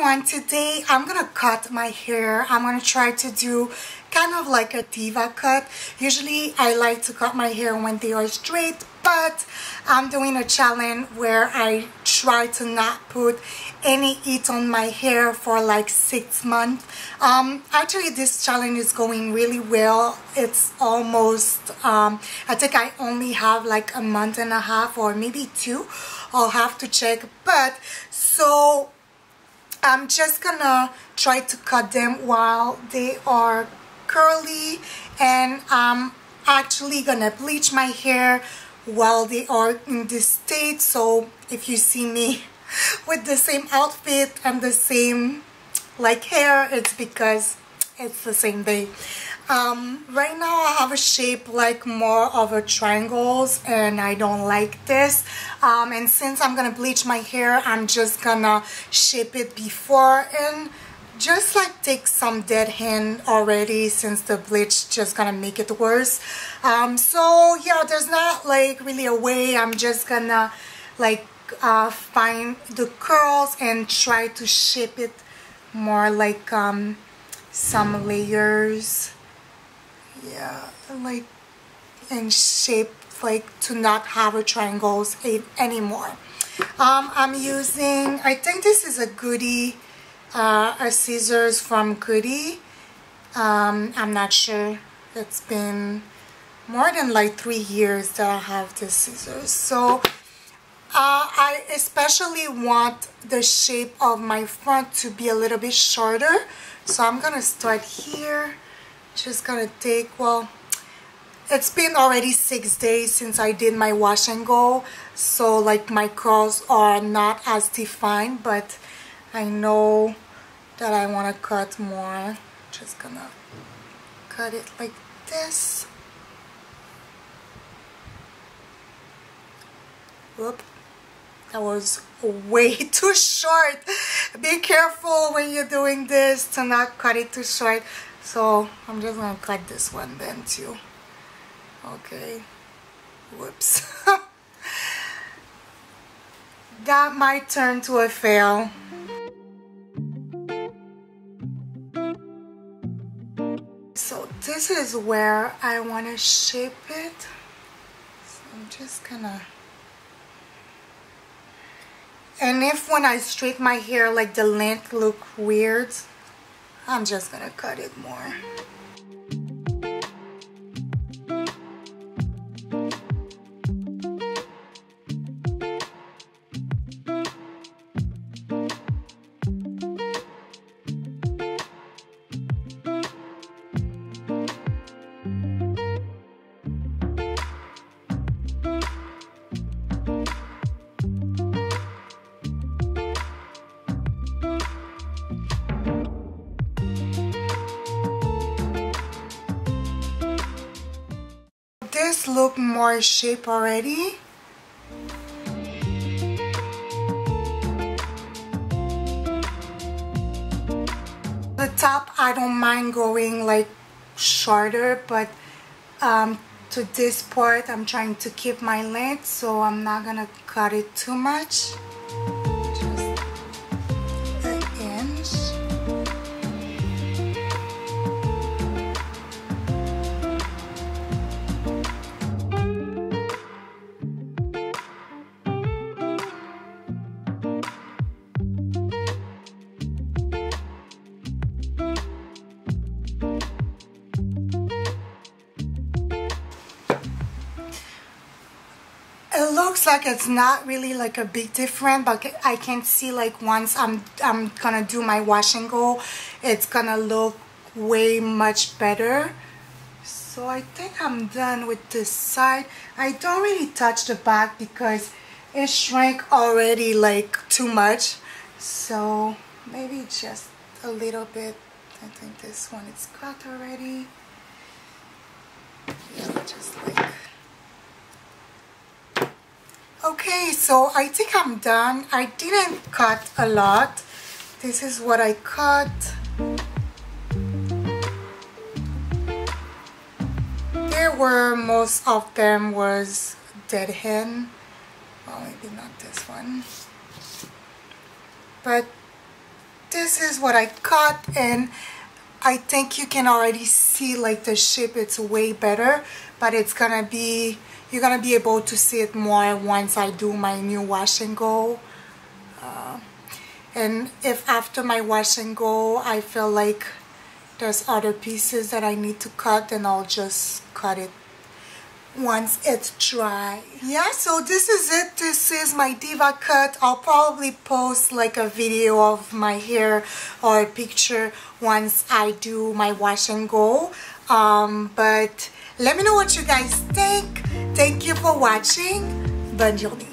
everyone, today I'm gonna cut my hair. I'm gonna try to do kind of like a diva cut. Usually I like to cut my hair when they are straight, but I'm doing a challenge where I try to not put any heat on my hair for like 6 months. Actually this challenge is going really well. It's almost I think I only have like a month and a half or maybe 2. I'll have to check, but so I'm just gonna try to cut them while they are curly, and I'm actually gonna bleach my hair while they are in this state. So if you see me with the same outfit and the same like hair, it's because it's the same day. Right now I have a shape like more of a triangles, and I don't like this. And since I'm gonna bleach my hair, I'm just gonna shape it before and just like take some dead hand already, since the bleach just gonna make it worse. So yeah, there's not like really a way. I'm just gonna like find the curls and try to shape it more like some layers. Yeah, like and shape like to not have a triangles anymore. I'm using, I think this is a Goody, a scissors from Goody. I'm not sure. It's been more than like 3 years that I have this scissors. So I especially want the shape of my front to be a little bit shorter. So I'm gonna start here. Just gonna take, well, it's been already 6 days since I did my wash and go, so like my curls are not as defined, but I know that I want to cut more. Just gonna cut it like this. Whoop, that was way too short. Be careful when you're doing this to not cut it too short. So I'm just gonna cut this one then too. Okay, whoops. That might turn to a fail. So this is where I want to shape it. So I'm just gonna, and if when I straighten my hair like the length look weird, I'm just gonna cut it more. This look more shape already. The top I don't mind going like shorter, but to this part I'm trying to keep my length, so I'm not gonna cut it too much. Just an inch. It looks like it's not really like a big difference, but I can see like once I'm gonna do my wash and go, it's gonna look way much better. So I think I'm done with this side. I don't really touch the back because it shrank already like too much, so maybe just a little bit. I think this one is cut already. Yeah, just like. Okay, so I think I'm done. I didn't cut a lot. This is what I cut. There were, most of them was dead hen. Well, maybe not this one. But this is what I cut, and I think you can already see like the shape. It's way better, but it's gonna be, you're gonna be able to see it more once I do my new wash and go. And if after my wash and go I feel like there's other pieces that I need to cut, then I'll just cut it once it's dry. Yeah, so this is it. This is my diva cut. I'll probably post like a video of my hair or a picture once I do my wash and go. But let me know what you guys think. Thank you for watching. Bonne journée.